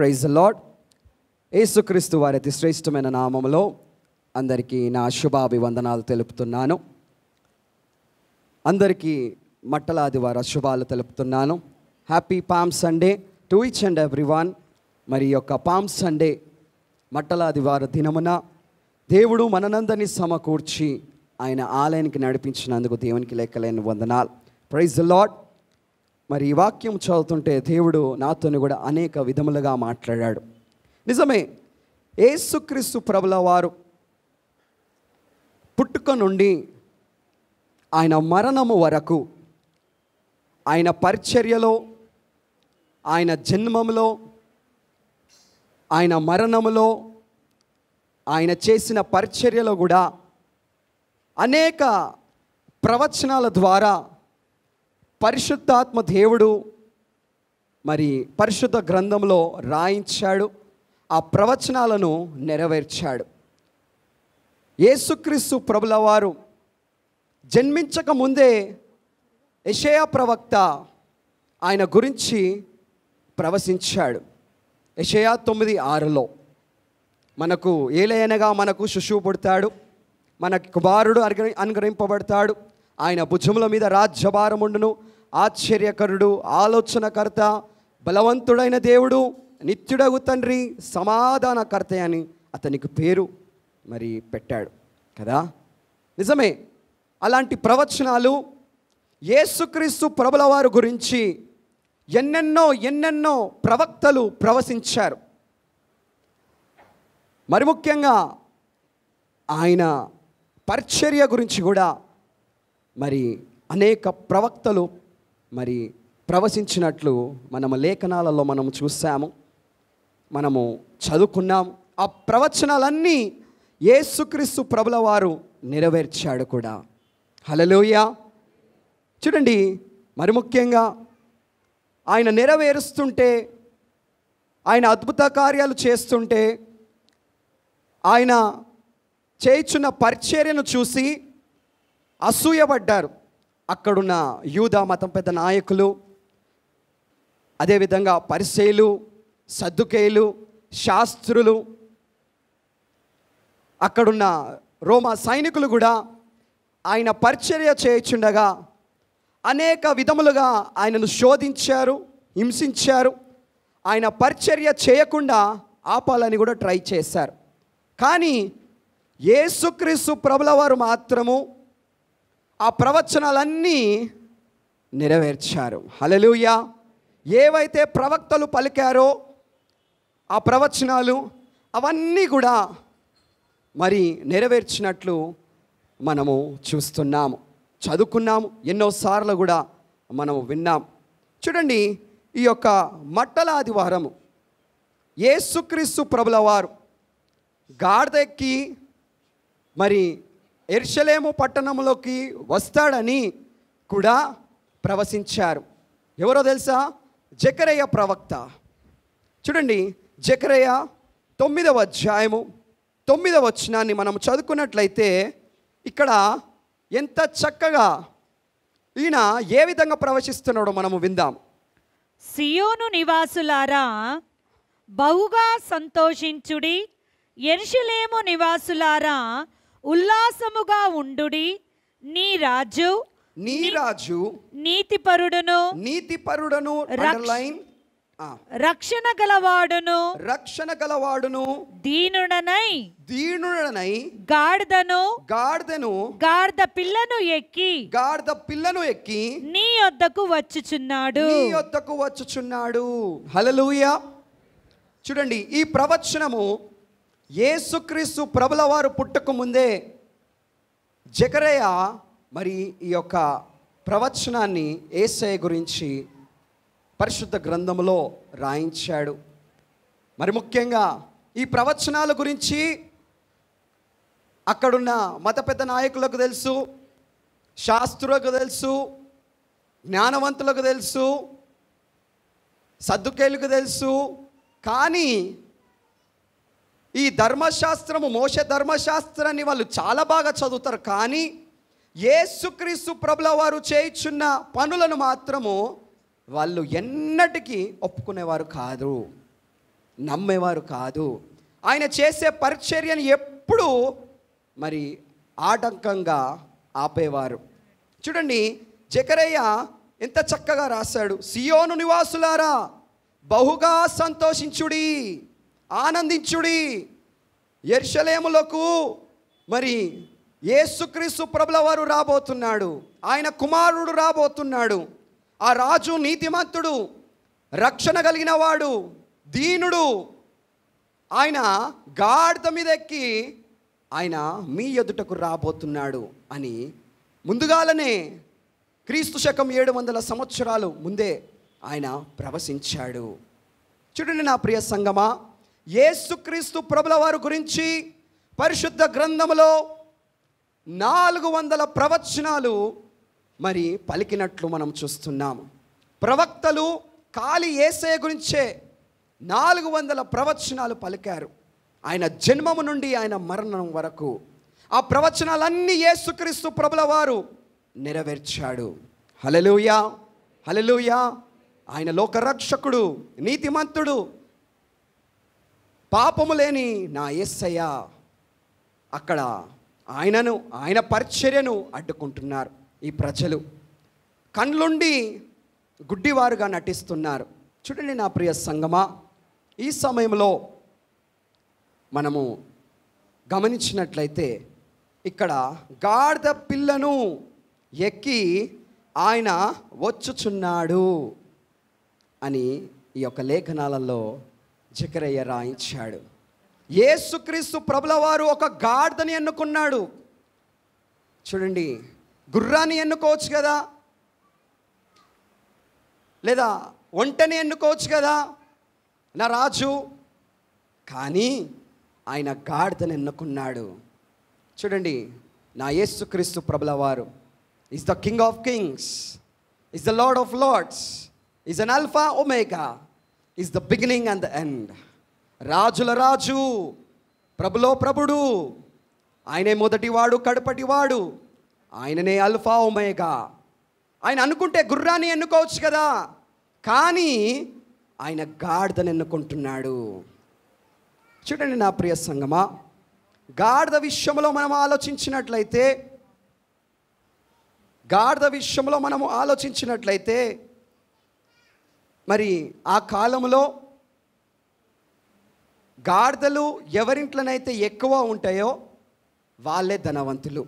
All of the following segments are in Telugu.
Praise the lord. యేసుక్రీస్తు వారి అతి శ్రేష్టమైన నామములో అందరికీ నా శుభాభివందనాలు తెలుపుతున్నాను. అందరికీ మట్టల ఆదివార శుభాలు తెలుపుతున్నాను. Happy palm Sunday to each and everyone. మరి యొక్క పామ్ సండే మట్టల ఆదివార దినమున దేవుడు మనందరినీ సమకూర్చి ఆయన ఆలయానికి నడిపించినందుకు దేవునికి లెక్కలేని వందనాలు. Praise the lord. మరి ఈ వాక్యం చదువుతుంటే దేవుడు నాతోని కూడా అనేక విధములుగా మాట్లాడాడు. నిజమే, యేసుక్రీస్తు ప్రభుల వారు పుట్టుక నుండి ఆయన మరణము వరకు, ఆయన పరిచర్యలో, ఆయన జన్మములో, ఆయన మరణములో, ఆయన చేసిన పరిచర్యలో కూడా అనేక ప్రవచనాల ద్వారా పరిశుద్ధాత్మ దేవుడు మరి పరిశుద్ధ గ్రంథంలో రాయించాడు. ఆ ప్రవచనాలను నెరవేర్చాడు. యేసుక్రీస్తు ప్రభుల వారు జన్మించక ముందే యెషయా ప్రవక్త ఆయన గురించి ప్రవచించాడు. యెషయా 9:6 మనకు ఏలయనగా మనకు శిశువు పుడతాడు, మనకు కుమారుడు అనుగ్రహింపబడతాడు, ఆయన భుజముల మీద రాజ్యభారముండును, ఆశ్చర్యకరుడు, ఆలోచనకర్త, బలవంతుడైన దేవుడు, నిత్యుడగు తండ్రి, సమాధానకర్త అని అతనికి పేరు మరి పెట్టాడు కదా. నిజమే, అలాంటి ప్రవచనాలు యేసుక్రీస్తు ప్రభుల వారి గురించి ఎన్నెన్నో ప్రవక్తలు ప్రవచించారు. మరి ముఖ్యంగా ఆయన పరిచర్య గురించి కూడా మరి అనేక ప్రవక్తలు మరి ప్రవచించినట్లు మనము లేఖనాలలో మనము చూసాము, మనము చదువుకున్నాం. ఆ ప్రవచనాలన్నీ యేసుక్రీస్తు ప్రభుల వారు నెరవేర్చాడు కూడా. హల్లెలూయా. చూడండి, మరి ముఖ్యంగా ఆయన నెరవేరుస్తుంటే, ఆయన అద్భుత కార్యాలు చేస్తుంటే, ఆయన చేయుచున్న పరిచర్యను చూసి అసూయపడ్డారు అక్కడున్న యూదా మతం పెద్ద నాయకులు, అదేవిధంగా పరిసయ్యులు, సద్దుకేయులు, శాస్త్రులు, అక్కడున్న రోమా సైనికులు కూడా ఆయన పరిచర్య చేయుచుండగా అనేక విధములుగా ఆయనను శోధించారు, హింసించారు. ఆయన పరిచర్య చేయకుండా ఆపాలని కూడా ట్రై చేశారు. కానీ యేసుక్రీస్తు ప్రభుల వారు మాత్రము ఆ ప్రవచనాలన్నీ నెరవేర్చారు. హల్లెలూయా. ఏవైతే ప్రవక్తలు పలికారో ఆ ప్రవచనాలు అవన్నీ కూడా మరి నెరవేర్చినట్లు మనము చూస్తున్నాము, చదువుకున్నాము, ఎన్నోసార్లు కూడా మనము విన్నాం. చూడండి, ఈ యొక్క మట్టల ఆదివారము యేసుక్రీస్తు ప్రభుల వారు గాడిద ఎక్కి మరి యెరూషలేము పట్టణంలోకి వస్తాడని కూడా ప్రవచించారు. ఎవరో తెలుసా? జకరియా ప్రవక్త. చూడండి, జకరియా 9వ అధ్యాయము 9వ వచనాన్ని మనం చదువుకున్నట్లయితే ఇక్కడ ఎంత చక్కగా ఈయన ఏ విధంగా ప్రవచిస్తున్నాడో మనము విందాం. సియోను నివాసులారా బహుగా సంతోషించుడి, యెరూషలేము నివాసులారా ఉల్లాసముగా ఉండుడి. నీ రాజు నీతిపరుడును రక్షణ గలవాడును దీనుడనై గాడిద పిల్లను ఎక్కి నీ యొద్దకు వచ్చుచున్నాడు. హల్లెలూయా. చూడండి, ఈ ప్రవచనము యేసుక్రీస్తు ప్రభుల వారు పుట్టక ముందే జకరియా మరి ఈ యొక్క ప్రవచనాన్ని యేసయ్య గురించి పరిశుద్ధ గ్రంథంలో రాయించాడు. మరి ముఖ్యంగా ఈ ప్రవచనాల గురించి అక్కడున్న మత పెద్ద నాయకులకు తెలుసు, శాస్త్రులకు తెలుసు, జ్ఞానవంతులకు తెలుసు, సద్దుకేయులకు తెలుసు. కానీ ఈ ధర్మశాస్త్రము, మోషే ధర్మశాస్త్రాన్ని వాళ్ళు చాలా బాగా చదువుతారు. కానీ యేసుక్రీస్తు ప్రభుల వారు చేయుచున్న పనులను మాత్రము వాళ్ళు ఎన్నటికీ ఒప్పుకునేవారు కాదు. నమ్మేవారు కాదు. ఆయన చేసే పరిచర్యను ఎప్పుడూ మరి ఆటంకంగా ఆపేవారు. చూడండి, జకరయ్య ఎంత చక్కగా రాశాడు. సియోను నివాసులారా బహుగా సంతోషించుడి, ఆనందించుడి. యెరూషలేములకు మరి యేసుక్రీస్తు ప్రభుల వారు రాబోతున్నాడు. ఆయన కుమారుడు రాబోతున్నాడు. ఆ రాజు నీతిమంతుడు, రక్షణ కలిగిన వాడు, దీనుడు. ఆయన గాడిద మీద ఎక్కి ఆయన మీ ఎదుటకు రాబోతున్నాడు అని ముందుగాలనే క్రీస్తు శకం 700 సంవత్సరాలు ముందే ఆయన ప్రవశించాడు. చూడండి నా ప్రియ సంగమా, యేసుక్రీస్తు ప్రభుల వారి గురించి పరిశుద్ధ గ్రంథములో 400 ప్రవచనాలు మరి పలికినట్లు మనం చూస్తున్నాము. ప్రవక్తలు ఖాళీ యేసయ్య గురించే 400 ప్రవచనాలు పలికారు. ఆయన జన్మము నుండి ఆయన మరణం వరకు ఆ ప్రవచనాలన్నీ యేసుక్రీస్తు ప్రభుల వారు నెరవేర్చాడు. హల్లెలూయా, హల్లెలూయా. ఆయన లోకరక్షకుడు, నీతిమంతుడు, పాపము లేని నా యేసయ్య. అక్కడ ఆయన పరిచర్యను అడ్డుకుంటున్నారు ఈ ప్రజలు. కండ్లుండి గుడ్డివారుగా నటిస్తున్నారు. చూడండి నా ప్రియ సంగమా, ఈ సమయంలో మనము గమనించినట్లయితే ఇక్కడ గాడిద పిల్లను ఎక్కి ఆయన వచ్చుచున్నాడు అని ఈ యొక్క లేఖనాలలో జకరయ్య రాయించాడు. యేసుక్రీస్తు ప్రభుల వారు ఒక గాడిదని ఎన్నుకున్నాడు. చూడండి, గుర్రాన్ని ఎన్నుకోవచ్చు కదా, లేదా ఒంటని ఎన్నుకోవచ్చు కదా నా రాజు. కానీ ఆయన గాడిదని ఎన్నుకున్నాడు. చూడండి, నా యేసుక్రీస్తు ప్రభుల వారు is the king of kings, is the lord of lords, is an alpha omega, is the beginning and the end. రాజుల రాజు, ప్రభులో ప్రభుడు. ఆయనే మొదటివాడు, కడపటివాడు. ఆయననే అల్ఫా ఒమేగా. ఆయన అనుకుంటే గుర్రాన్ని ఎన్నుకోవచ్చు కదా, కానీ ఆయన గాడిదని ఎన్నుకుంటున్నాడు. చూడండి నా ప్రియ సంగమా, గాడిద విషయంలో మనం ఆలోచించినట్లయితే మరి ఆ కాలంలో గాడిదలు ఎవరింట్లోనైతే ఎక్కువ ఉంటాయో వాళ్ళే ధనవంతులు.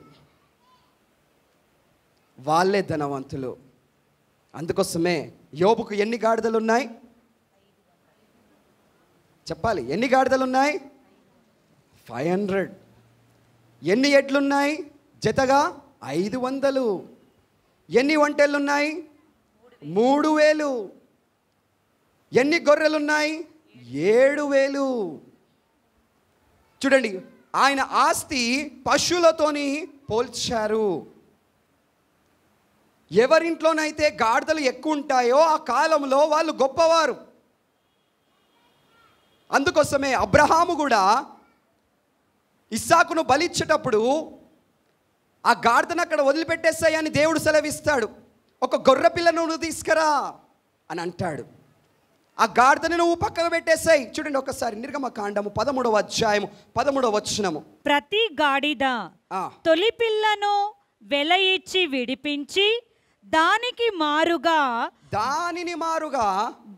అందుకోసమే యోబుకు ఎన్ని గాడిదలు ఉన్నాయి చెప్పాలి? ఎన్ని గాడిదలు ఉన్నాయి? 500. ఎన్ని ఎడ్లున్నాయి? జతగా 500. ఎన్ని ఒంటెలున్నాయి? 3000. ఎన్ని గొర్రెలున్నాయి? 7000. చూడండి, ఆయన ఆస్తి పశువులతోని పోల్చారు. ఎవరింట్లోనైతే గాడిదలు ఎక్కువ ఉంటాయో ఆ కాలంలో వాళ్ళు గొప్పవారు. అందుకోసమే అబ్రహాము కూడా ఇస్సాకును బలిచ్చేటప్పుడు ఆ గాడిదను అక్కడ వదిలిపెట్టేస్తాయని దేవుడు సెలవిస్తాడు. ఒక గొర్రె పిల్లను నువ్వు తీసుకురా అని అంటాడు. ఆ గాడిదని నువ్వు పక్కకు పెట్టేసాయి. చూడండి ఒకసారి నిర్గమకాండము 13వ అధ్యాయము 13వ వచనము. ప్రతి గాడిద తొలి పిల్లను వెల ఇచ్చి విడిపించి దానిని మారుగా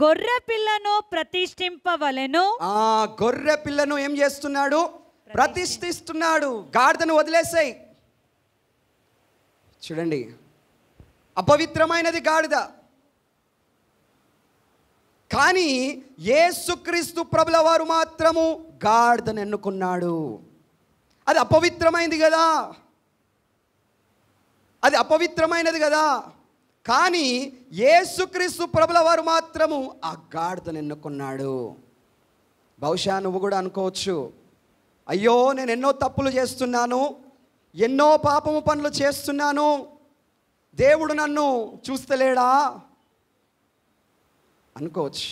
గొర్రె పిల్లను ప్రతిష్ఠింపవలెను. గొర్రె పిల్లను ఏం చేస్తున్నాడు? ప్రతిష్ఠిస్తున్నాడు. గాడిదను వదిలేసాయి. చూడండి, అపవిత్రమైనది గాడిద. కానీ యేసుక్రీస్తు ప్రభుల వారు మాత్రము గాడిదను ఎన్నుకున్నాడు. అది అపవిత్రమైనది కదా, కానీ యేసుక్రీస్తు ప్రభుల వారు మాత్రము ఆ గాడిదను ఎన్నుకున్నాడు. బహుశా నువ్వు కూడా అనుకోవచ్చు, అయ్యో నేను ఎన్నో తప్పులు చేస్తున్నాను, ఎన్నో పాపము పనులు చేస్తున్నాను, దేవుడు నన్ను చూస్తలేడా అనుకోవచ్చు.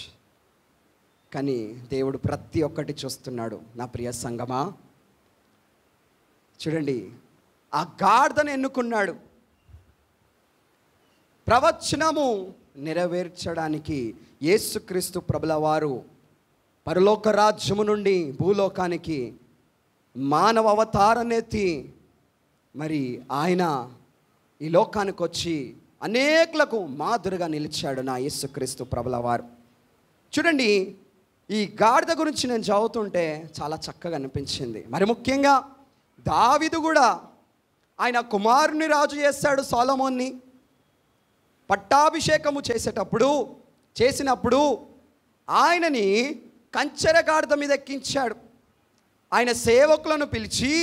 కానీ దేవుడు ప్రతి ఒక్కటి చూస్తున్నాడు నా ప్రియ సంగమా. చూడండి, ఆ గాడిదను ఎన్నుకున్నాడు. ప్రవచనము నెరవేర్చడానికి యేసుక్రీస్తు ప్రభుల వారు పరలోక రాజ్యము నుండి భూలోకానికి మానవ అవతారాన్నెత్తి మరి ఆయన ఈ లోకానికి వచ్చి అనేకులకు మాదిరిగా నిలిచాడు నా యేసుక్రీస్తు ప్రభుల వారు. చూడండి, ఈ గాడిద గురించి నేను చదువుతుంటే చాలా చక్కగా అనిపించింది. మరి ముఖ్యంగా దావీదు కూడా ఆయన కుమారుని రాజు చేశాడు సొలొమోన్ని. పట్టాభిషేకము చేసినప్పుడు ఆయనని కంచెర గాడిద మీద ఎక్కించాడు. ఆయన సేవకులను పిలిచి,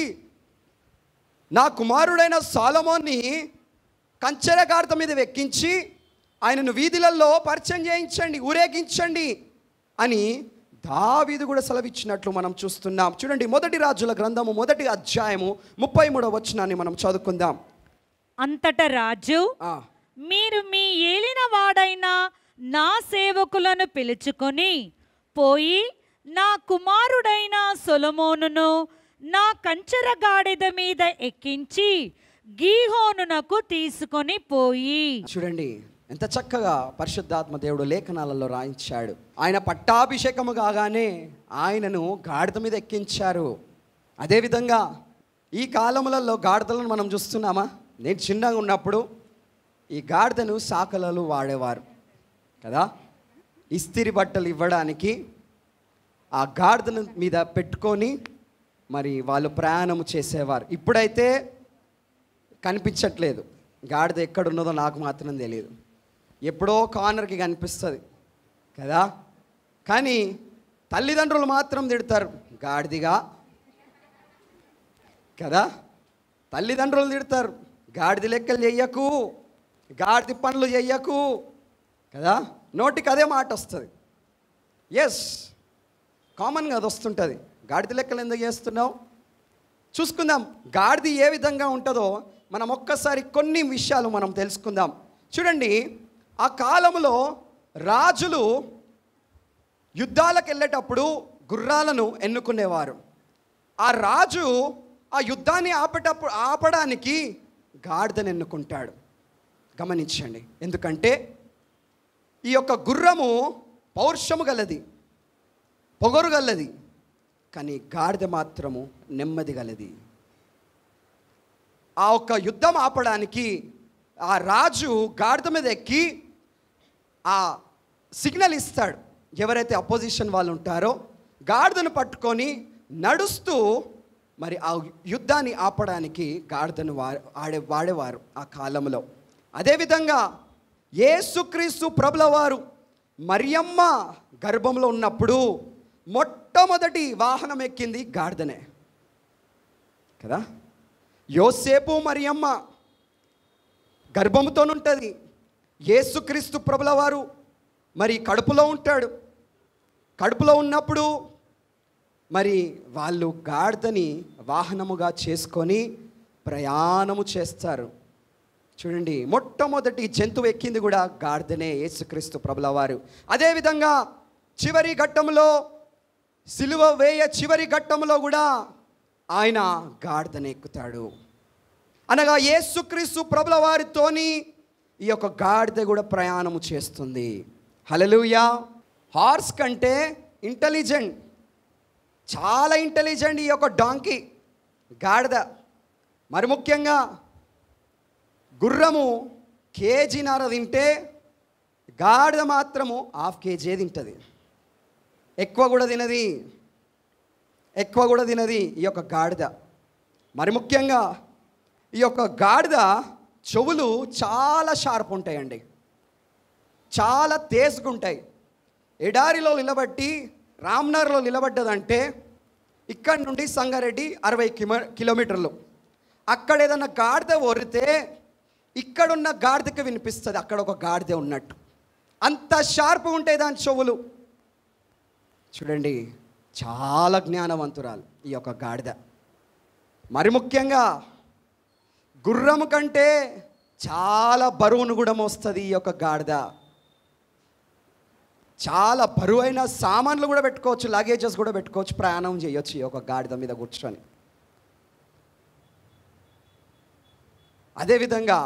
నా కుమారుడైన సొలొమోన్ని కంచెర గాడిద మీద ఎక్కించి ఆయనను వీధులలో పరిచయం చేయించండి, ఊరేగించండి అని దావీదు కూడా సెలవిచ్చినట్లు మనం చూస్తున్నాం. చూడండి, మొదటి రాజుల గ్రంథము 1వ అధ్యాయము 33వ వచనాన్ని మనం చదువుకుందాం. అంతటా రాజు, మీరు మీ ఏలిన వాడైన నా సేవకులను పిలుచుకొని పోయి నా కుమారుడైన సొలొమోనును నా కంచెర గాడిద మీద ఎక్కించి గీహోనునకు తీసుకొని పోయి. చూడండి ఎంత చక్కగా పరిశుద్ధాత్మ దేవుడు లేఖనాలలో రాయించాడు. ఆయన పట్టాభిషేకము కాగానే ఆయనను గాడిద మీద ఎక్కించారు. అదేవిధంగా ఈ కాలములలో గాడిదలను మనం చూస్తున్నామా? నేను చిన్నగా ఉన్నప్పుడు ఈ గాడిదను సాకలలో వాడేవారు కదా. ఇస్తిరి బట్టలు ఇవ్వడానికి ఆ గాడిదను మీద పెట్టుకొని మరి వాళ్ళు ప్రయాణం చేసేవారు. ఇప్పుడైతే కనిపించట్లేదు. గాడిద ఎక్కడున్నదో నాకు మాత్రం తెలియదు. ఎప్పుడో కార్నర్కి కనిపిస్తుంది కదా. కానీ తల్లిదండ్రులు మాత్రం తిడతారు గాడిదిగా కదా. తల్లిదండ్రులు తిడతారు, గాడిద లెక్కలు చెయ్యకు, గాడిద పనులు చెయ్యకు కదా. నోటికి అదే మాట వస్తుంది. ఎస్, కామన్గా అది వస్తుంటుంది. గాడిద లెక్కలు ఎందుకు చేస్తున్నావు? చూసుకుందాం గాడిద ఏ విధంగా ఉంటుందో మనం ఒక్కసారి కొన్ని విషయాలు మనం తెలుసుకుందాం. చూడండి, ఆ కాలంలో రాజులు యుద్ధాలకు వెళ్ళేటప్పుడు గుర్రాలను ఎన్నుకునేవారు. ఆ రాజు ఆ యుద్ధాన్ని ఆపడానికి గాడిదను ఎన్నుకుంటాడు. గమనించండి, ఎందుకంటే ఈ యొక్క గుర్రము పౌరుషము గలది, పొగరు గలది, కానీ గాడిద మాత్రము నెమ్మది గలది. ఆ ఒక్క యుద్ధం ఆపడానికి ఆ రాజు గాడిద మీద ఎక్కి ఆ సిగ్నల్ ఇస్తాడు. ఎవరైతే అపోజిషన్ వాళ్ళు ఉంటారో గాడిదను పట్టుకొని నడుస్తూ మరి ఆ యుద్ధాన్ని ఆపడానికి గాడిదను వాడేవారు ఆ కాలంలో. అదేవిధంగా యేసుక్రీస్తు ప్రభుల వారు మరియమ్మ గర్భంలో ఉన్నప్పుడు మొట్టమొదటి వాహనం ఎక్కింది గాడిదనే కదా. యోసేపు మరియమ్మ గర్భముతోనుంటుంది. యేసుక్రీస్తు ప్రభుల వారు మరి కడుపులో ఉంటాడు. కడుపులో ఉన్నప్పుడు మరి వాళ్ళు గాడిదని వాహనముగా చేసుకొని ప్రయాణము చేస్తారు. చూడండి, మొట్టమొదటి జంతువు ఎక్కింది కూడా గాడిదనే, యేసుక్రీస్తు ప్రభుల వారు. అదేవిధంగా చివరి ఘట్టంలో సిలువ వేయ చివరి ఘట్టంలో కూడా ఆయన గాడిదను ఎక్కుతాడు. అనగా యేసుక్రీస్తు ప్రభుల వారితోని ఈ యొక్క గాడిద కూడా ప్రయాణము చేస్తుంది. హల్లెలూయా. హార్స్ కంటే ఇంటెలిజెంట్, చాలా ఇంటెలిజెంట్ ఈ యొక్క డాంకీ, గాడిద. మరి ముఖ్యంగా గుర్రము కేజీన్నర తింటే గాడిద మాత్రము 1/2 కేజీ తింటుంది. ఎక్కువ కూడా తినది ఈ యొక్క గాడిద. మరి ముఖ్యంగా ఈ యొక్క గాడిద చెవులు చాలా షార్ప్ ఉంటాయండి, చాలా తేజ్గా ఉంటాయి. ఎడారిలో నిలబట్టి రామ్నగర్లో నిలబడ్డదంటే ఇక్కడ నుండి సంగారెడ్డి 60 కిలోమీటర్లు. అక్కడ ఏదన్నా గాడిద ఒరితే ఇక్కడున్న గాడిదకి వినిపిస్తుంది అక్కడ ఒక గాడిద ఉన్నట్టు. అంత షార్ప్ ఉంటాయి దాని చెవులు. చూడండి, చాలా జ్ఞానవంతురాలు ఈ యొక్క గాడిద. మరి ముఖ్యంగా గుర్రము కంటే చాలా బరువును కూడా మోస్తుంది ఈ యొక్క గాడిద. చాలా బరువైన సామాన్లు కూడా పెట్టుకోవచ్చు, లగేజెస్ కూడా పెట్టుకోవచ్చు, ప్రయాణం చేయొచ్చు ఈ యొక్క గాడిద మీద కూర్చొని. అదేవిధంగా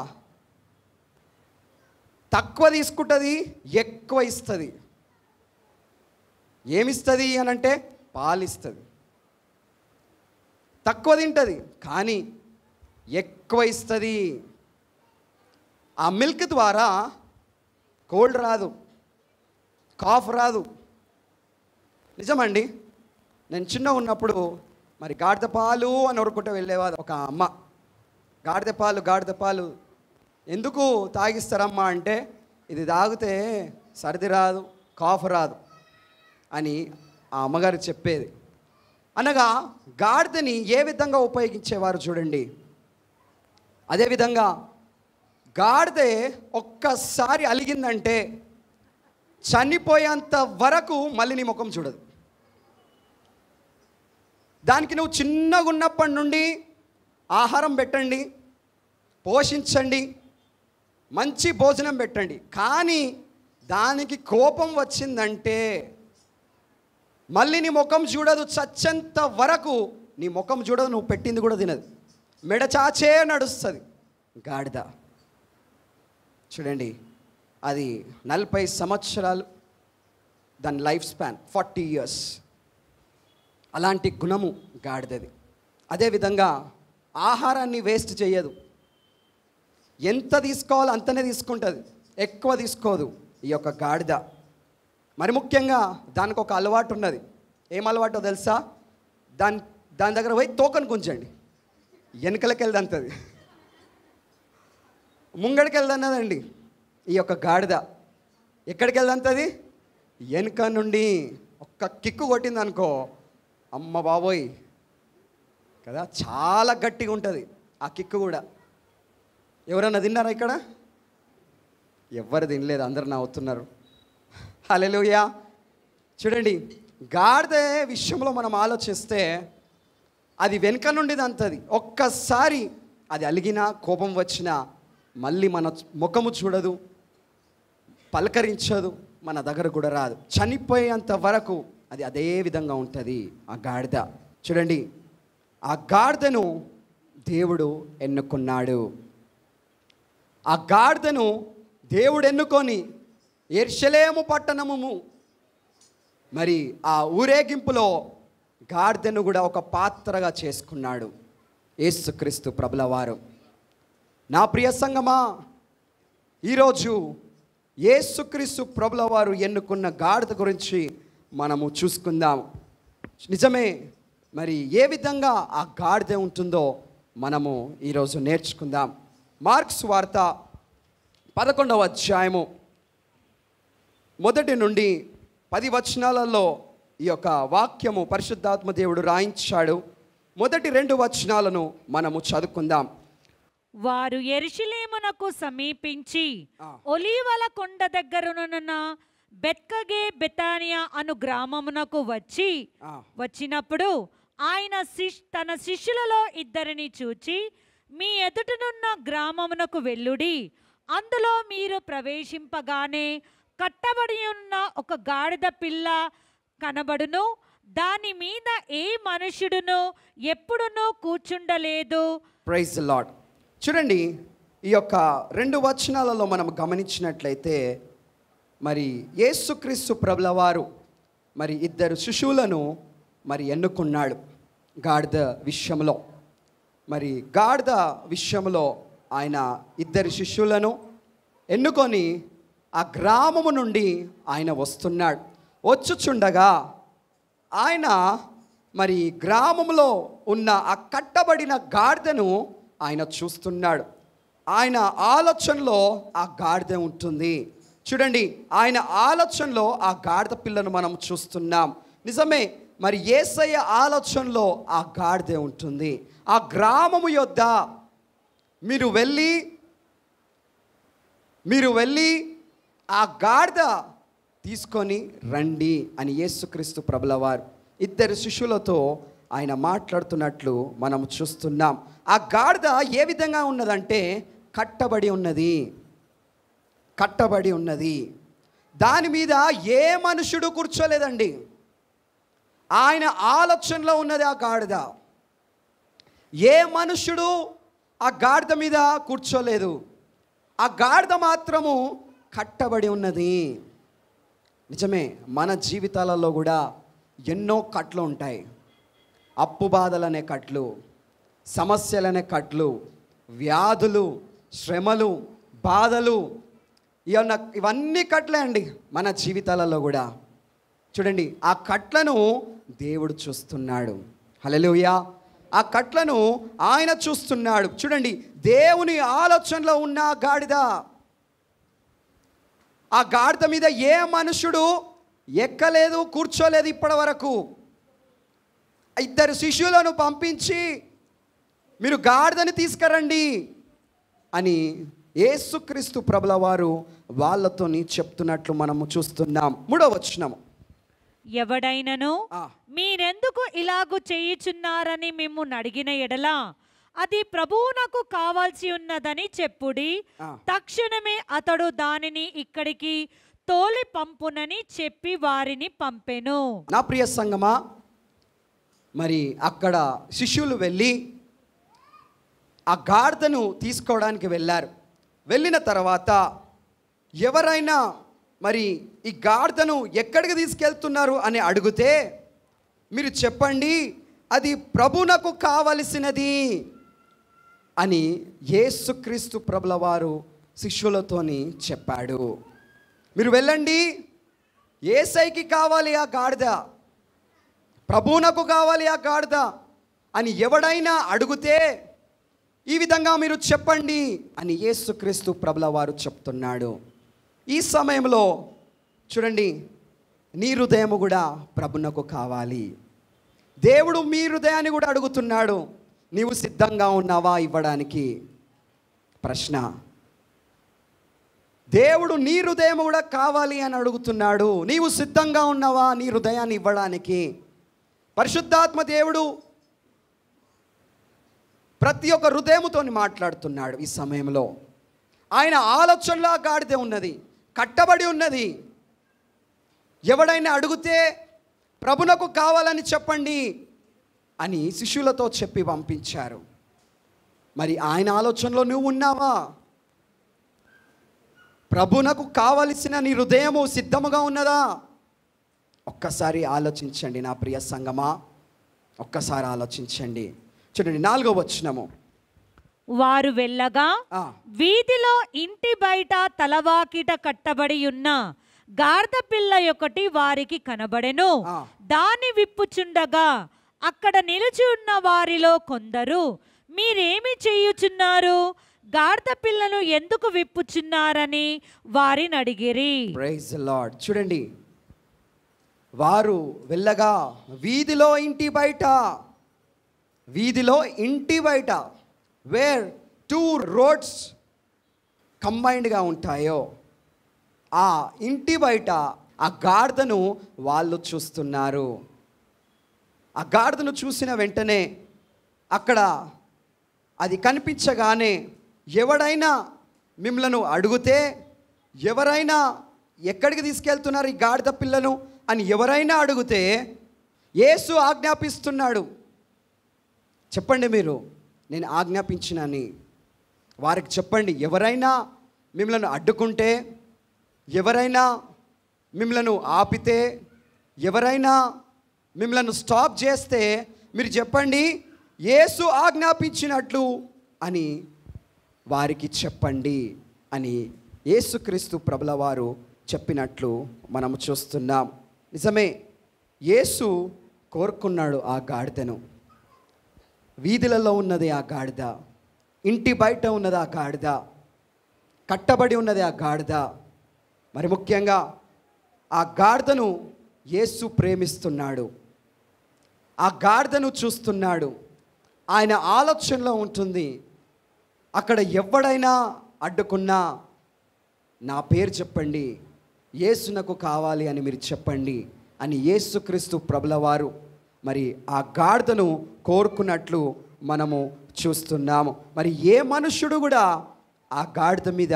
తక్కువ తీసుకుంటుంది, ఎక్కువ ఇస్తుంది. ఏమిస్తుంది అని అంటే పాలిస్తుంది. తక్కువ తింటుంది కానీ ఎక్కువ ఇస్తుంది. ఆ మిల్క్ ద్వారా కోల్డ్ రాదు, కాఫ్ రాదు. నిజమండి. నేను చిన్న ఉన్నప్పుడు మరి గాడిద పాలు అని ఊరుకుంటూ వెళ్ళేవాడు ఒక అమ్మ. గాడిద పాలు ఎందుకు తాగిస్తారమ్మా అంటే, ఇది తాగితే సర్ది రాదు, కాఫ్ రాదు అని ఆ అమ్మగారు చెప్పేది. అనగా గాడిదని ఏ విధంగా ఉపయోగించేవారు చూడండి. అదేవిధంగా గాడిదే ఒక్కసారి అలిగిందంటే చనిపోయేంత వరకు మళ్ళీ నీ ముఖం చూడదు. దానికి నువ్వు చిన్నగా ఉన్నప్పటి నుండి ఆహారం పెట్టండి, పోషించండి, మంచి భోజనం పెట్టండి. కానీ దానికి కోపం వచ్చిందంటే మళ్ళీ నీ ముఖం చూడదు. చచ్చేంత వరకు నీ ముఖం చూడదు, నువ్వు పెట్టింది కూడా తినదు. మెడచాచే నడుస్తుంది గాడిద. చూడండి, అది 40 సంవత్సరాలు దాని లైఫ్ స్పాన్ 40 years. అలాంటి గుణము గాడిదది. అదేవిధంగా ఆహారాన్ని వేస్ట్ చేయదు. ఎంత తీసుకోవాలో అంతనే తీసుకుంటుంది, ఎక్కువ తీసుకోదు ఈ యొక్క గాడిద. మరి ముఖ్యంగా దానికి ఒక అలవాటు ఉన్నది. ఏం అలవాటో తెలుసా? దాని దగ్గర పోయి తోకను గుంజండి, వెనకలకి వెళ్దంతది, ముంగడికి వెళ్దన్నదండి ఈ యొక్క గాడిద. ఎక్కడికి వెళ్దంతది? వెనుక నుండి ఒక్క కిక్కు కొట్టింది అనుకో, అమ్మ బాబోయ్ కదా, చాలా గట్టిగా ఉంటుంది ఆ కిక్కు కూడా. ఎవరన్నా తిన్నారా ఇక్కడ? ఎవ్వరు తినలేదు, అందరు నవ్వుతున్నారు. హల్లెలూయా. చూడండి, గాడిద విషయంలో మనం ఆలోచిస్తే అది వెనుక నుండి అంతది. ఒక్కసారి అది అలిగినా, కోపం వచ్చినా మళ్ళీ మన ముఖము చూడదు, పలకరించదు, మన దగ్గర కూడా రాదు. చనిపోయేంత వరకు అది అదే విధంగా ఉంటుంది ఆ గాడిద. చూడండి, ఆ గాడిదను దేవుడు ఎన్నుకున్నాడు. ఆ గాడిదను దేవుడు ఎన్నుకొని యెరూషలేము పట్టణము మరి ఆ ఊరేగింపులో గాడిదను కూడా ఒక పాత్రగా చేసుకున్నాడు యేసుక్రీస్తు ప్రభుల వారు. నా ప్రియ సంగమా, ఈరోజు యేసుక్రీస్తు ప్రభుల వారు ఎన్నుకున్న గాడిద గురించి మనము చూసుకుందాం. నిజమే, మరి ఏ విధంగా ఆ గాడిద ఉంటుందో మనము ఈరోజు నేర్చుకుందాం. మార్క్స్ వార్త 11వ అధ్యాయము 1 నుండి 10 వచనాలలో ఈ యొక్క వాక్యము పరిశుద్ధాత్మ దేవుడు రాయించాడు. మొదటి 2 వచనాలను మనము చదువుకుందాం. వారు యెరూషలేమునకు సమీపించి ఒలీవల కొండ దగ్గరనున్న బెత్కగే బెతానియా అను గ్రామమునకు వచ్చినప్పుడు ఆయన తన శిష్యులలో 2 చూచి, మీ ఎదుటనున్న గ్రామమునకు వెళ్ళుడి, అందులో మీరు ప్రవేశింపగానే కట్టబడి ఉన్న ఒక గాడిద పిల్ల కనబడును, దాని మీద ఏ మనుష్యుడును ఎప్పుడునూ కూర్చుండలేదు. Praise the Lord. చూడండి, ఈ యొక్క 2 వచనాలలో మనం గమనించినట్లయితే మరి యేసుక్రీస్తు ప్రభుల వారు మరి 2 శిశువులను మరి ఎన్నుకున్నాడు గాడిద విషయంలో. మరి గాడిద విషయంలో ఆయన 2 శిష్యులను ఎన్నుకొని ఆ గ్రామము నుండి ఆయన వస్తున్నాడు. వచ్చుచుండగా ఆయన మరి గ్రామంలో ఉన్న ఆ కట్టబడిన గాడిదను ఆయన చూస్తున్నాడు. ఆయన ఆలోచనలో ఆ గాడిద ఉంటుంది. చూడండి, ఆయన ఆలోచనలో ఆ గాడిద పిల్లను మనం చూస్తున్నాం. నిజమే, మరి యేసయ్య ఆలోచనలో ఆ గాడిద ఉంటుంది. ఆ గ్రామము యొద్ద మీరు వెళ్ళి ఆ గాడిద తీసుకొని రండి అని యేసుక్రీస్తు ప్రభుల వారు 2 శిష్యులతో ఆయన మాట్లాడుతున్నట్లు మనం చూస్తున్నాం. ఆ గాడిద ఏ విధంగా ఉన్నదంటే కట్టబడి ఉన్నది. దాని మీద ఏ మనుషుడు కూర్చోలేదండి. ఆయన ఆలోచనలో ఉన్నది ఆ గాడిద. ఏ మనుషుడు ఆ గాడిద మీద కూర్చోలేదు. ఆ గాడిద మాత్రము కట్టబడి ఉన్నది. నిజమే, మన జీవితాలలో కూడా ఎన్నో కట్లు ఉంటాయి. అప్పు బాధలనే కట్లు, సమస్యలనే కట్లు, వ్యాధులు, శ్రమలు, బాధలు, ఇవన్నీ కట్లే అండి మన జీవితాలలో కూడా. చూడండి, ఆ కట్లను దేవుడు చూస్తున్నాడు. హల్లెలూయా. ఆ కట్లను ఆయన చూస్తున్నాడు. చూడండి, దేవుని ఆలోచనలో ఉన్న గాడిద. ఆ గాడిద మీద ఏ మనుషుడు ఎక్కలేదు, కూర్చోలేదు ఇప్పటి వరకు. 2 శిష్యులను పంపించి మీరు గాడిదని తీసుకురండి అని యేసుక్రీస్తు ప్రభుల వారు వాళ్ళతోని చెప్తున్నట్లు మనము చూస్తున్నాం. 3వ వచనం, ఎవడైనను మీరెందుకు ఇలాగు చేయుచున్నారని మిమ్మును అడిగిన ఎడల అది ప్రభువునకు కావాల్సి ఉన్నదని చెప్పుడి, తక్షణమే అతడు దానిని ఇక్కడికి తోలి పంపునని చెప్పి వారిని పంపెను. నా ప్రియ సంగమా, మరి అక్కడ శిష్యులు వెళ్ళి ఆ గాడిదను తీసుకోవడానికి వెళ్ళారు. వెళ్ళిన తర్వాత ఎవరైనా మరి ఈ గాడిదను ఎక్కడికి తీసుకెళ్తున్నారు అని అడిగితే మీరు చెప్పండి, అది ప్రభువునకు కావలసినది అని యేసుక్రీస్తు ప్రభుల వారు శిష్యులతోని చెప్పాడు. మీరు వెళ్ళండి, యేసయ్యకి కావాలి ఆ గాడిద, ప్రభువునకు కావాలి ఆ గాడిద అని ఎవడైనా అడిగితే ఈ విధంగా మీరు చెప్పండి అని యేసుక్రీస్తు ప్రభుల వారు చెప్తున్నాడు. ఈ సమయంలో చూడండి, నీ హృదయం కూడా ప్రభువునకు కావాలి. దేవుడు మీ హృదయాన్ని కూడా అడుగుతున్నాడు. నీవు సిద్ధంగా ఉన్నావా ఇవ్వడానికి? ప్రశ్న. దేవుడు నీ హృదయం కూడా కావాలి అని అడుగుతున్నాడు. నీవు సిద్ధంగా ఉన్నావా నీ హృదయాన్ని ఇవ్వడానికి? పరిశుద్ధాత్మ దేవుడు ప్రతి ఒక్క హృదయముతో మాట్లాడుతున్నాడు. ఈ సమయంలో ఆయన ఆలోచనలో గాడిద ఉన్నది, కట్టబడి ఉన్నది. ఎవడైనా అడిగితే ప్రభునకు కావాలని చెప్పండి అని శిష్యులతో చెప్పి పంపించారు. మరి ఆయన ఆలోచనలో నువ్వు ఉన్నావా? ప్రభునకు కావలసిన నీ హృదయము సిద్ధముగా ఉన్నదా? ఒక్కసారి ఆలోచించండి నా ప్రియ సంగమా, ఒక్కసారి ఆలోచించండి. చూడండి, 4వ వచనము, వారు వెళ్ళగా వీధిలో ఇంటి బయట తలవాకిట కట్టబడి ఉన్న గాడిద పిల్ల ఒకటి వారికి కనబడెను. దాన్ని విప్పుచుండగా అక్కడ నిలిచి ఉన్న వారిలో కొందరు, మీరేమి చేయుచున్నారు? గాడిద పిల్లను ఎందుకు విప్పుచున్నారని వారిని అడిగిరి. Praise the Lord. చూడండి, వారు వెళ్ళగా వీధిలో ఇంటి బయట, వీధిలో ఇంటి బయట, వేర్ 2 రోడ్స్ కంబైన్డ్గా ఉంటాయో ఆ ఇంటి బయట ఆ గాడిదను వాళ్ళు చూస్తున్నారు. ఆ గాడిదను చూసిన వెంటనే అక్కడ అది కనిపించగానే ఎవడైనా మిమ్మలను అడిగితే, ఎవరైనా ఎక్కడికి తీసుకెళ్తున్నారు ఈ గాడిద పిల్లను అని ఎవరైనా అడిగితే యేసు ఆజ్ఞాపిస్తున్నాడు. చెప్పండి, మీరు నేను ఆజ్ఞాపించినని వారికి చెప్పండి. ఎవరైనా మిమ్మల్ని అడ్డుకుంటే, ఎవరైనా మిమ్మల్ని ఆపితే, ఎవరైనా మిమ్మల్ని స్టాప్ చేస్తే మీరు చెప్పండి, యేసు ఆజ్ఞాపించినట్లు అని వారికి చెప్పండి అని యేసుక్రీస్తు ప్రభుల వారు చెప్పినట్లు మనము చూస్తున్నాం. నిజమే, యేసు కోరుకున్నాడు ఆ గాడిదను. వీధులలో ఉన్నది ఆ గాడిద, ఇంటి బయట ఉన్నది ఆ గాడిద, కట్టబడి ఉన్నది ఆ గాడిద. మరి ముఖ్యంగా ఆ గాడిదను యేసు ప్రేమిస్తున్నాడు. ఆ గాడిదను చూస్తున్నాడు. ఆయన ఆలోచనలో ఉంటుంది, అక్కడ ఎవడైనా అడ్డుకున్నా నా పేరు చెప్పండి, యేసునకు కావాలి అని మీరు చెప్పండి అని యేసుక్రీస్తు ప్రభుల వారు మరి ఆ గాడిదను కోరుకున్నట్లు మనము చూస్తున్నాము. మరి ఏ మనుష్యుడు కూడా ఆ గాడిద మీద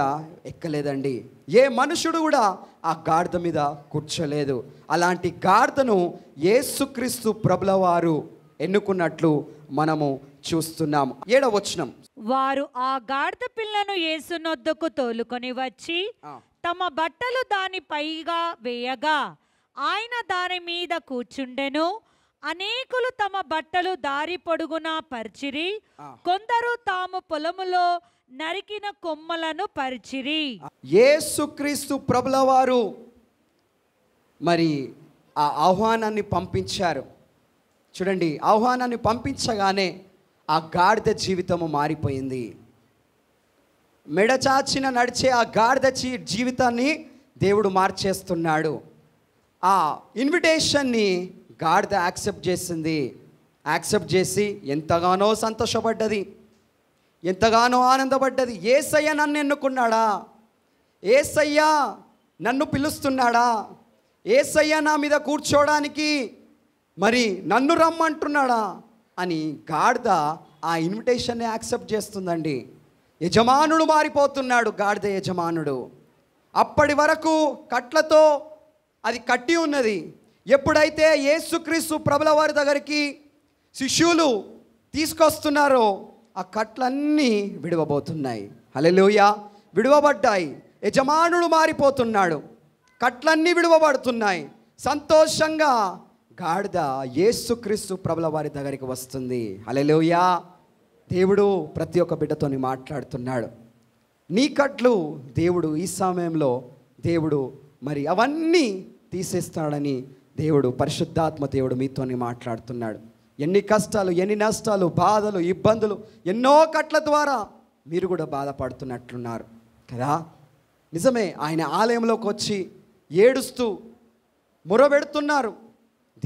ఎక్కలేదండి. ఏ మనుషుడు కూడా ఆ గాడిద మీద కూర్చోలేదు. అలాంటి గాడిదను యేసుక్రీస్తు ప్రభుల వారు ఎన్నుకున్నట్లు మనము చూస్తున్నాము. 7వ వచనం, వారు ఆ గాడిద పిల్లను యేసునొద్దకు తోలుకొని వచ్చి తమ బట్టలు దాని పైగా వేయగా ఆయన దాని మీద కూర్చుండెను. అనేకులు తమ బట్టలు దారి పొడుగున పరిచిరి, కొందరు తాము పొలములో నరికిన కొమ్మలను పరిచిరి. యేసుక్రీస్తు ప్రభుల వారు మరి ఆ ఆహ్వానాన్ని పంపించారు. చూడండి, ఆహ్వానాన్ని పంపించగానే ఆ గాడిద జీవితము మారిపోయింది. మెడచాచిన నడిచే ఆ గాడిద జీవితాన్ని దేవుడు మార్చేస్తున్నాడు. ఆ ఇన్విటేషన్ని గాడిద యాక్సెప్ట్ చేసింది. యాక్సెప్ట్ చేసి ఎంతగానో సంతోషపడ్డది, ఎంతగానో ఆనందపడ్డది. యేసయ్య నన్ను ఎన్నుకున్నాడా, యేసయ్య నన్ను పిలుస్తున్నాడా, యేసయ్య నా మీద కూర్చోవడానికి మరి నన్ను రమ్మంటున్నాడా అని గాడిద ఆ ఇన్విటేషన్ని యాక్సెప్ట్ చేస్తుందండి. యజమానుడు మారిపోతున్నాడు, గాడిద యజమానుడు. అప్పటి వరకు కట్లతో అది కట్టి ఉన్నది. ఎప్పుడైతే యేసుక్రీస్తు ప్రభుల వారి దగ్గరికి శిష్యులు తీసుకొస్తున్నారో ఆ కట్లన్నీ విడవబోతున్నాయి. హల్లెలూయా, విడవబడ్డాయి. యజమానుడు మారిపోతున్నాడు, కట్లన్నీ విడవబడుతున్నాయి. సంతోషంగా గాడిద యేసుక్రీస్తు ప్రభుల వారి దగ్గరికి వస్తుంది. హల్లెలూయా. దేవుడు ప్రతి ఒక్క బిడ్డతోని మాట్లాడుతున్నాడు. నీ కట్లు దేవుడు ఈ సమయంలో దేవుడు మరి అవన్నీ తీసేస్తాడని దేవుడు, పరిశుద్ధాత్మ దేవుడు మీతోని మాట్లాడుతున్నాడు. ఎన్ని కష్టాలు, ఎన్ని నష్టాలు, బాధలు, ఇబ్బందులు, ఎన్నో కట్ల ద్వారా మీరు కూడా బాధపడుతున్నట్లున్నారు కదా. నిజమే, ఆయన ఆలయంలోకి వచ్చి ఏడుస్తూ మొరబెడుతున్నారు.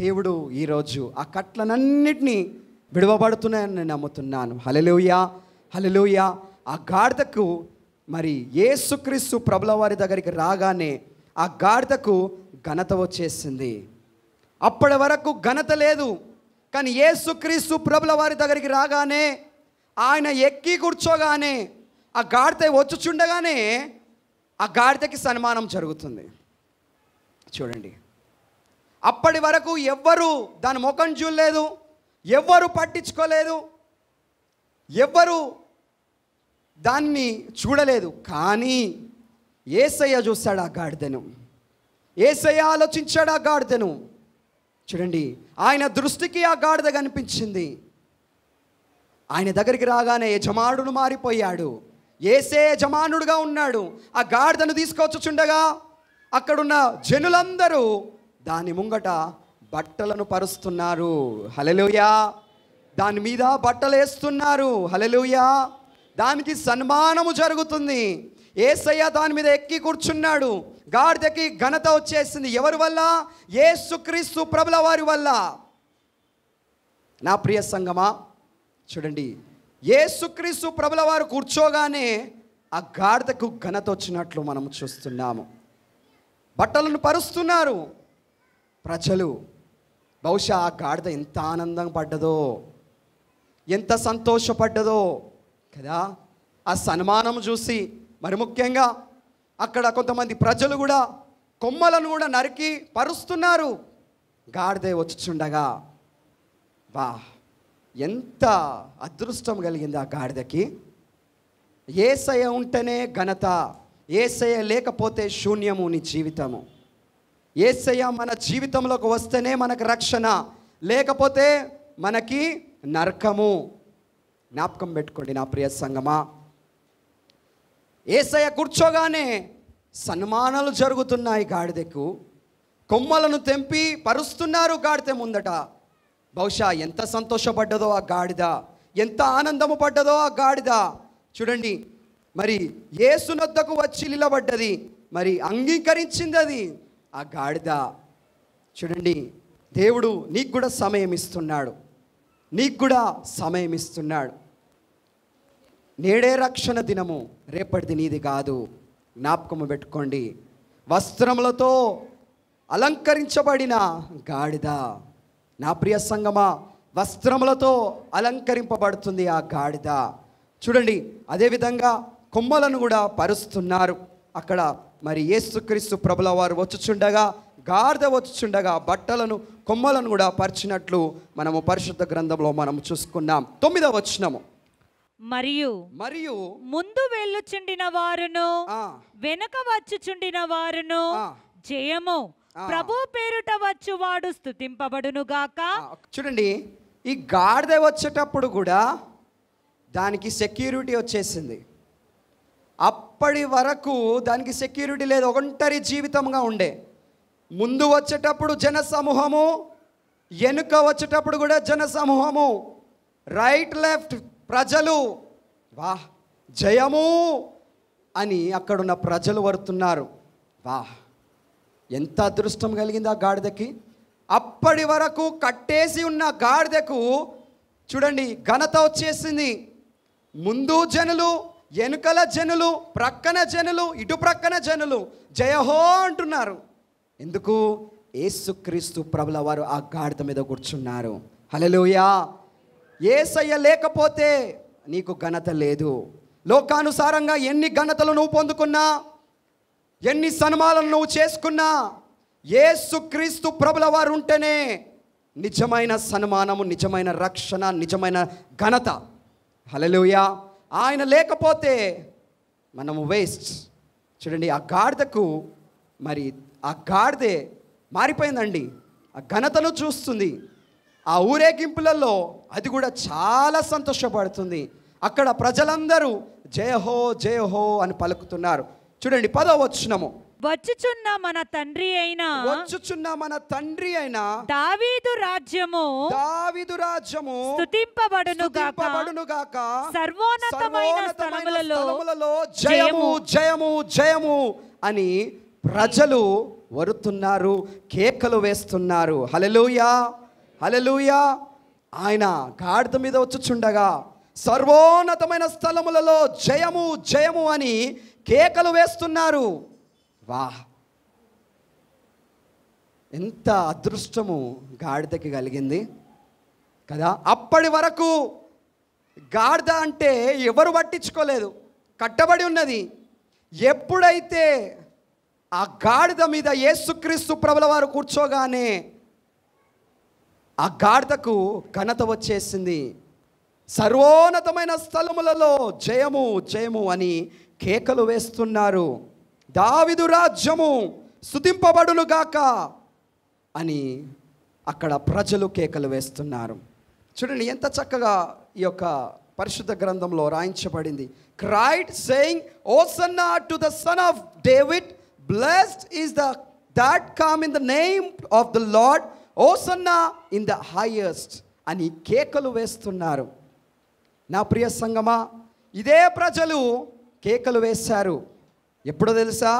దేవుడు ఈరోజు ఆ కట్లనన్నిటినీ విడవబడుతున్నాయని నేను నమ్ముతున్నాను. హల్లెలూయా, హల్లెలూయా. ఆ గాడిదకు మరి యేసుక్రీస్తు ప్రభుల వారి దగ్గరికి రాగానే ఆ గాడిదకు ఘనత వచ్చేసింది. అప్పటి వరకు ఘనత లేదు, కానీ యేసుక్రీస్తు ప్రభుల వారి దగ్గరికి రాగానే, ఆయన ఎక్కి కూర్చోగానే, ఆ గాడిద వచ్చుచుండగానే ఆ గాడిదకి సన్మానం జరుగుతుంది. చూడండి, అప్పటి వరకు ఎవ్వరు దాని ముఖం చూడలేదు, ఎవ్వరు పట్టించుకోలేదు, ఎవ్వరు దాన్ని చూడలేదు. కానీ యేసయ్య చూశాడు ఆ గాడిదను, యేసయ్య ఆలోచించాడు ఆ గాడిదను. చూడండి, ఆయన దృష్టికి ఆ గాడిద కనిపించింది. ఆయన దగ్గరికి రాగానే యజమానుడు మారిపోయాడు. యేసే యజమానుడుగా ఉన్నాడు. ఆ గాడిదను తీసుకొచ్చుచుండగా అక్కడున్న జనులందరూ దాని ముంగట బట్టలను పరుస్తున్నారు. హల్లెలూయా. దాని మీద బట్టలు వేస్తున్నారు. హల్లెలూయా. దానికి సన్మానము జరుగుతుంది. యేసయ్య దాని మీద ఎక్కి కూర్చున్నాడు. గాడిదకి ఘనత వచ్చేసింది. ఎవరి వల్ల? యేసుక్రీస్తు ప్రభుల వారి వల్ల. నా ప్రియ సంగమా, చూడండి, యేసుక్రీస్తు ప్రభుల వారు కూర్చోగానే ఆ గాడిదకు ఘనత వచ్చినట్లు మనం చూస్తున్నాము. బట్టలను పరుస్తున్నారు ప్రజలు. బహుశా ఆ గాడిద ఎంత ఆనందం పడ్డదో, ఎంత సంతోషపడ్డదో కదా. ఆ సన్మానం చూసి మరి ముఖ్యంగా అక్కడ కొంతమంది ప్రజలు కూడా కొమ్మలను కూడా నరికి పరుస్తున్నారు గాడిద వచ్చుచుండగా. వా, ఎంత అదృష్టం కలిగింది ఆ గాడిదకి. యేసయ్య ఉంటేనే ఘనత, యేసయ్య లేకపోతే శూన్యము నీ జీవితము. యేసయ్య మన జీవితంలోకి వస్తేనే మనకు రక్షణ, లేకపోతే మనకి నరకము. జ్ఞాపకం పెట్టుకోండి నా ప్రియ సంగమా. యేసయ్య కూర్చోగానే సన్మానాలు జరుగుతున్నాయి గాడిదకు. కొమ్మలను తెంపి పరుస్తున్నారు గాడిద ముందట. బహుశా ఎంత సంతోషపడ్డదో ఆ గాడిద, ఎంత ఆనందము పడ్డదో ఆ గాడిద. చూడండి, మరి యేసునొద్దకు వచ్చి నిలబడ్డది, మరి అంగీకరించింది అది ఆ గాడిద. చూడండి, దేవుడు నీకు కూడా సమయం ఇస్తున్నాడు, నీకు కూడా సమయం ఇస్తున్నాడు. నేడే రక్షణ దినము, రేపటిది నీది కాదు. జ్ఞాపకము పెట్టుకోండి. వస్త్రములతో అలంకరించబడిన గాడిద. నా ప్రియ సంగమా, వస్త్రములతో అలంకరింపబడుతుంది ఆ గాడిద. చూడండి, అదేవిధంగా కొమ్మలను కూడా పరుస్తున్నారు అక్కడ. మరి యేసుక్రీస్తు ప్రభుల వారు వచ్చుచుండగా, గాడిద వచ్చుచుండగా బట్టలను కొమ్మలను కూడా పరిచినట్లు మనము పరిశుద్ధ గ్రంథంలో మనము చూసుకున్నాం. 9వ వచనము. మరియు మరియు ముందు వెళ్ళుచుండిన వారును ఆ, వెనక వచ్చుచుండిన వారును ఆ. జయము ప్రభు పేరుట వచ్చువాడు స్తుతింపబడును గాక. చూడండి, ఈ గాడిద వచ్చేటప్పుడు కూడా దానికి సెక్యూరిటీ వచ్చేసింది. అప్పటి వరకు దానికి సెక్యూరిటీ లేదు, ఒంటరి జీవితంగా ఉండే. ముందు వచ్చేటప్పుడు జన సమూహము, వెనుక వచ్చేటప్పుడు కూడా జన సమూహము, రైట్ లెఫ్ట్ ప్రజలు. వాహ్, జయము అని అక్కడున్న ప్రజలు వరుతున్నారు. వాహ్, ఎంత అదృష్టం కలిగింది ఆ గాడిదకి. అప్పటి వరకు కట్టేసి ఉన్న గాడిదకు చూడండి ఘనత వచ్చేసింది. ముందు జనులు, వెనుకల జనులు, ప్రక్కన జనులు, ఇటు ప్రక్కన జనులు జయహో అంటున్నారు. ఎందుకు? యేసుక్రీస్తు ప్రభుల వారు ఆ గాడిద మీద కూర్చున్నారు. హల్లెలూయా. యేసయ్య లేకపోతే నీకు ఘనత లేదు. లోకానుసారంగా ఎన్ని ఘనతలు నువ్వు పొందుకున్నా, ఎన్ని సన్మానాలు నువ్వు చేసుకున్నా, యేసుక్రీస్తు ప్రభుల వారు ఉంటేనే నిజమైన సన్మానము, నిజమైన రక్షణ, నిజమైన ఘనత. హల్లెలూయా. ఆయన లేకపోతే మనము వేస్ట్. చూడండి, ఆ గాడిదకు మరి ఆ గాడిదే మారిపోయిందండి. ఆ ఘనతను చూస్తుంది. ఆ ఊరేగింపులలో అది కూడా చాలా సంతోషపడుతుంది. అక్కడ ప్రజలందరూ జయహో జయహో అని పలుకుతున్నారు. చూడండి 10వ వచనము. వచ్చుచున్న మన తండ్రి అయిన దావీదు రాజ్యము స్తుతింపబడును గాక. సర్వోన్నతమైన స్థలములలో జయము జయము జయము అని ప్రజలు వరుతున్నారు, కేకలు వేస్తున్నారు. హల్లెలూయా, హల్లెలూయా. ఆయన గాడిద మీద వచ్చుచుండగా సర్వోన్నతమైన స్థలములలో జయము జయము అని కేకలు వేస్తున్నారు. వాహ్, ఎంత అదృష్టము గాడిదకి కలిగింది కదా. అప్పటి వరకు గాడిద అంటే ఎవరు పట్టించుకోలేదు, కట్టబడి ఉన్నది. ఎప్పుడైతే ఆ గాడిద మీద యేసుక్రీస్తు ప్రభుల వారు కూర్చోగానే ఆ గాడిదకు ఘనత వచ్చేసింది. సర్వోన్నతమైన స్థలములలో జయము జయము అని కేకలు వేస్తున్నారు. దావీదు రాజ్యము స్తుతింపబడును గాక అని అక్కడ ప్రజలు కేకలు వేస్తున్నారు. చూడండి ఎంత చక్కగా ఈ యొక్క పరిశుద్ధ గ్రంథంలో రాయించబడింది. Cried saying hosanna to the son of David, blessed is that come in the name of the Lord, hosanna in the highest అని కేకలు వేస్తున్నారు. నా ప్రియ సంగమా, ఇదే ప్రజలు కేకలు వేశారు. ఎప్పుడో తెలుసా?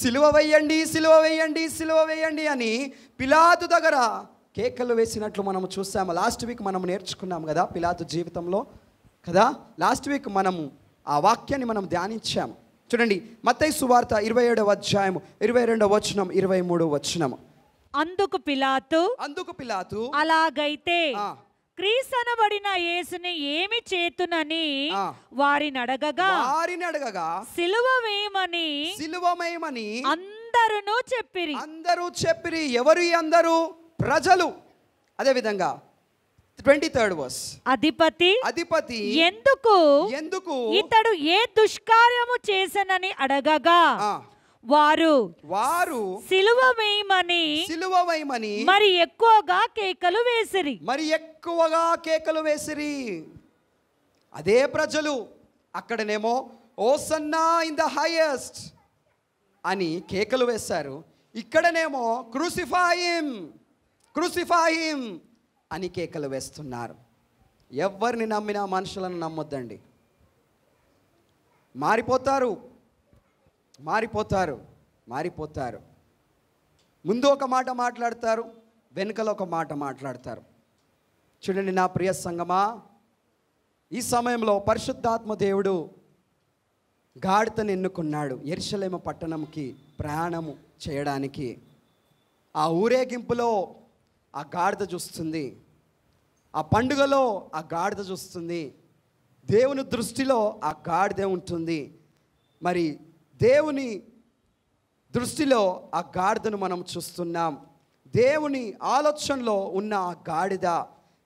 సిలువ వేయండి, సిలువ వేయండి, సిలువ వేయండి అని పిలాతు దగ్గర కేకలు వేసినట్లు మనం చూసాము. లాస్ట్ వీక్ మనం నేర్చుకున్నాం కదా పిలాతు జీవితంలో కదా. లాస్ట్ వీక్ మనము ఆ వాక్యాన్ని మనం ధ్యానించాము. చూడండి మత్తయి సువార్త 27వ అధ్యాయము 22వ వచనం 23వ వచనం. అందుకు పిలాతు అలాగైతే క్రీస్తనబడిన యేసుని ఏమి చేతునని వారిని అడగగా సిలువ వేయమని అందరూ చెప్పిరి. ఎవరు ఈ అందరూ? ప్రజలు. అదే విధంగా 23rd verse. అధిపతి ఎందుకు ఇతడు ఏ దుష్కార్యము చేసనని అడగగా వారు సిలువ వేయమని మరి ఎక్కువగా కేకలు వేసిరి. అదే ప్రజలు అక్కడనేమో హోసన్నా ఇన్ ద హైయెస్ట్ అని కేకలు వేశారు. ఇక్కడనేమో క్రూసిఫై హిమ్ అని కేకలు వేస్తున్నారు. ఎవరిని నమ్మినా మనుషులను నమ్మొద్దండి. మారిపోతారు. ముందు ఒక మాట మాట్లాడతారు, వెనుకలో ఒక మాట మాట్లాడతారు. చూడండి నా ప్రియ సంగమా, ఈ సమయంలో పరిశుద్ధాత్మ దేవుడు గాడిదను ఎన్నుకున్నాడు యెరూషలేము పట్టణంకి ప్రయాణము చేయడానికి. ఆ ఊరేగింపులో ఆ గాడిద చూస్తుంది, ఆ పండుగలో ఆ గాడిద చూస్తుంది. దేవుని దృష్టిలో ఆ గాడిదే ఉంటుంది. మరి దేవుని దృష్టిలో ఆ గాడిదను మనం చూస్తున్నాం. దేవుని ఆలోచనలో ఉన్న ఆ గాడిద,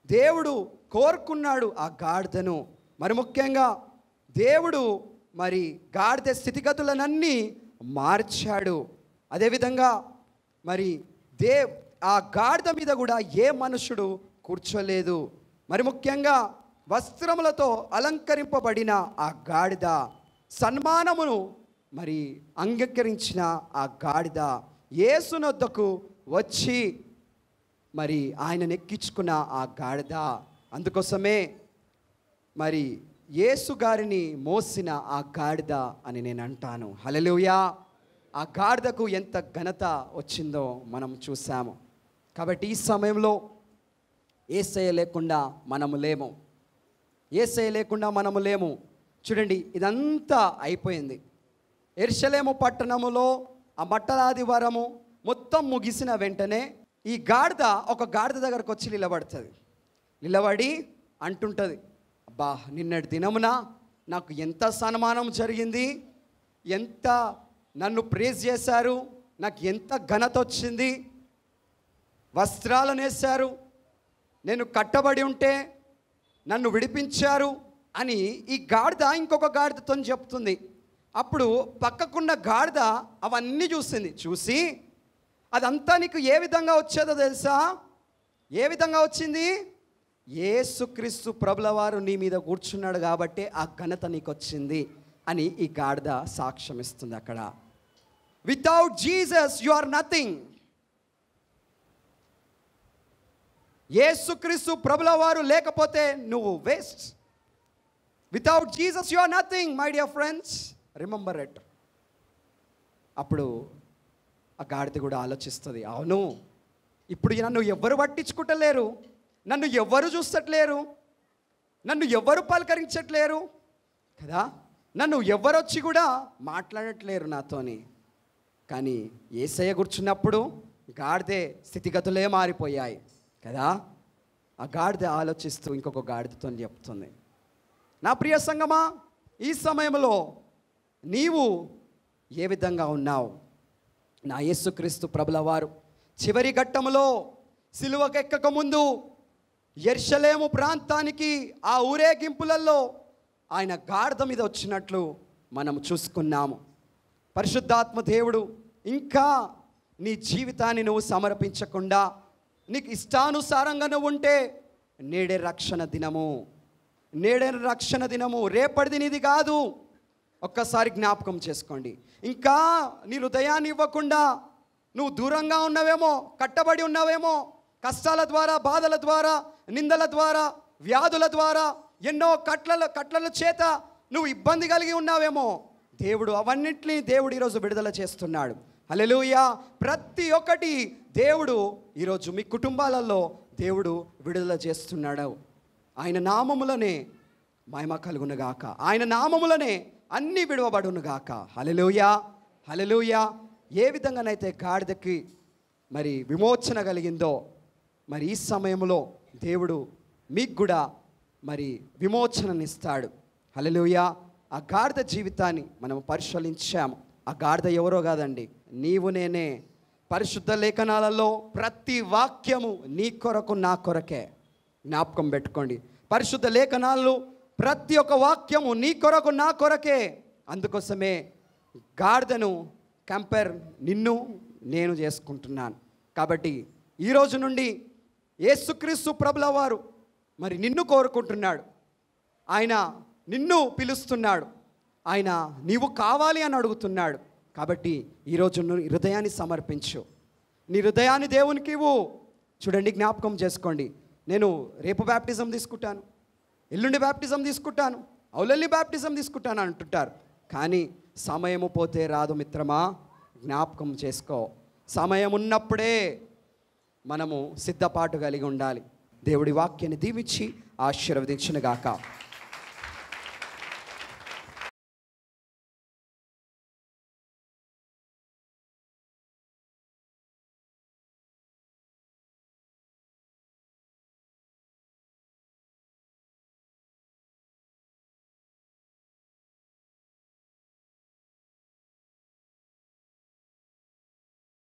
దేవుడు కోరుకున్నాడు ఆ గాడిదను. మరి ముఖ్యంగా దేవుడు మరి గాడిద స్థితిగతులనన్నీ మార్చాడు. అదేవిధంగా మరి ఆ గాడిద మీద కూడా ఏ మనుషుడు కూర్చోలేదు. మరి ముఖ్యంగా వస్త్రములతో అలంకరింపబడిన ఆ గాడిద, సన్మానమును మరి అంగీకరించిన ఆ గాడిద యేసునొద్దకు వచ్చి మరి ఆయనను ఎక్కించుకున్న ఆ గాడిద. అందుకోసమే మరి యేసు గారిని మోసిన ఆ గాడిద అని నేను అంటాను. హల్లెలూయా. ఆ గాడిదకు ఎంత ఘనత వచ్చిందో మనం చూసాము. కాబట్టి ఈ సమయంలో యేసయ్య లేకుండా మనము లేము. యేసయ్య లేకుండా మనము లేము. చూడండి, ఇదంతా అయిపోయింది. యెరూషలేము పట్టణములో ఆ మట్టల ఆదివారము మొత్తం ముగిసిన వెంటనే ఈ గాడిద ఒక గాడిద దగ్గరకు వచ్చి నిలబడుతుంది. నిలబడి అంటుంటుంది, అబ్బా నిన్నటి దినమున నాకు ఎంత సన్మానం జరిగింది, ఎంత నన్ను ప్రేజ్ చేశారు, నాకు ఎంత ఘనత వచ్చింది, వస్త్రాలను వేశారు, నేను కట్టబడి ఉంటే నన్ను విడిపించారు అని ఈ గాడిద ఇంకొక గాడిదతో చెప్తుంది. అప్పుడు పక్కకున్న గాడిద అవన్నీ చూసి అదంతా నీకు ఏ విధంగా వచ్చేదో తెలుసా? ఏ విధంగా వచ్చింది? యేసుక్రీస్తు ప్రభుల వారు నీ మీద కూర్చున్నాడు కాబట్టి ఆ ఘనత నీకు వచ్చింది అని ఈ గాడిద సాక్ష్యం ఇస్తుంది. అక్కడ without Jesus you are nothing. Yesukristu ప్రభుల వారు లేకపోతే నువ్వు waste. Without Jesus you are nothing my dear friends, remember it. అప్పుడు ఆ గాడిద కూడా ఆలోచిస్తుంది, అవును ఇప్పుడు నన్ను ఎవ్వరు పట్టించుకుంటలేరు, నన్ను ఎవ్వరు చూస్తట్లేరు, నన్ను ఎవ్వరు పలకరించట్లేరు కదా, నన్ను ఎవ్వరు వచ్చి కూడా మాట్లాడట్లేరు నాతోని. కానీ యేసయ్య కూర్చున్నప్పుడు గాడిదే స్థితిగతులే మారిపోయాయి కదా. ఆ గాడిద ఆలోచిస్తూ ఇంకొక గాడిదతో చెప్తుంది, నా ప్రియ సంగమా, ఈ సమయంలో నీవు ఏ విధంగా ఉన్నావు? నా యేసుక్రీస్తు ప్రభుల వారు చివరి ఘట్టములో సిలువకెక్కక ముందు యెరూషలేము ప్రాంతానికి ఆ ఊరేగింపులలో ఆయన గాడిద మీద వచ్చినట్లు మనం చూసుకున్నాము. పరిశుద్ధాత్మ దేవుడు ఇంకా నీ జీవితాన్ని నువ్వు సమర్పించకుండా నీకు ఇష్టానుసారంగా నువ్వు ఉంటే నేడే రక్షణ దినము, నేడే రక్షణ దినము, రేపటిది నీది కాదు. ఒక్కసారి జ్ఞాపకం చేసుకోండి. ఇంకా నీ హృదయాన్ని ఇవ్వకుండా నువ్వు దూరంగా ఉన్నావేమో, కట్టబడి ఉన్నావేమో, కష్టాల ద్వారా, బాధల ద్వారా, నిందల ద్వారా, వ్యాధుల ద్వారా, ఎన్నో కట్లల చేత నువ్వు ఇబ్బంది కలిగి ఉన్నావేమో. దేవుడు అవన్నింటినీ దేవుడు ఈరోజు విడుదల చేస్తున్నాడు. హల్లెలూయా. ప్రతి ఒక్కటి దేవుడు ఈరోజు మీ కుటుంబాలలో దేవుడు విడుదల చేస్తున్నాడు. ఆయన నామములనే మహిమ కలుగునుగాక, ఆయన నామములనే అన్నీ విడువబడునుగాక. హల్లెలూయా, హల్లెలూయా. ఏ విధంగానైతే గాడిదకి మరి విమోచన కలిగిందో, మరి ఈ సమయంలో దేవుడు మీకు కూడా మరి విమోచననిస్తాడు. హల్లెలూయా. ఆ గాడిద జీవితాన్ని మనం పరిశీలించాము. ఆ గాడిద ఎవరో కాదండి, నీవు నేనే. పరిశుద్ధ లేఖనాలలో ప్రతి వాక్యము నీ కొరకు నా కొరకే. జ్ఞాపకం పెట్టుకోండి, పరిశుద్ధ లేఖనాల్లో ప్రతి ఒక్క వాక్యము నీ కొరకు నా కొరకే. అందుకోసమే గాడిదను కంపేర్ నిన్ను నేను చేసుకుంటున్నాను. కాబట్టి ఈరోజు నుండి యేసుక్రీస్తు ప్రభుల వారు మరి నిన్ను కోరుకుంటున్నాడు. ఆయన నిన్ను పిలుస్తున్నాడు. ఆయన నీవు కావాలి అని అడుగుతున్నాడు. కాబట్టి ఈరోజు నువ్వు హృదయాన్ని సమర్పించు, నీ హృదయాన్ని దేవునికి ఇవ్వు. చూడండి, జ్ఞాపకం చేసుకోండి, నేను రేపు బ్యాప్టిజం తీసుకుంటాను, ఎల్లుండి బ్యాప్టిజం తీసుకుంటాను, అవులల్లి బ్యాప్టిజం తీసుకుంటాను అంటుంటారు. కానీ సమయము పోతే రాదు మిత్రమా. జ్ఞాపకం చేసుకో, సమయం ఉన్నప్పుడే మనము సిద్ధపాటు కలిగి ఉండాలి. దేవుడి వాక్యాన్ని దీవించి ఆశీర్వదించునుగాక.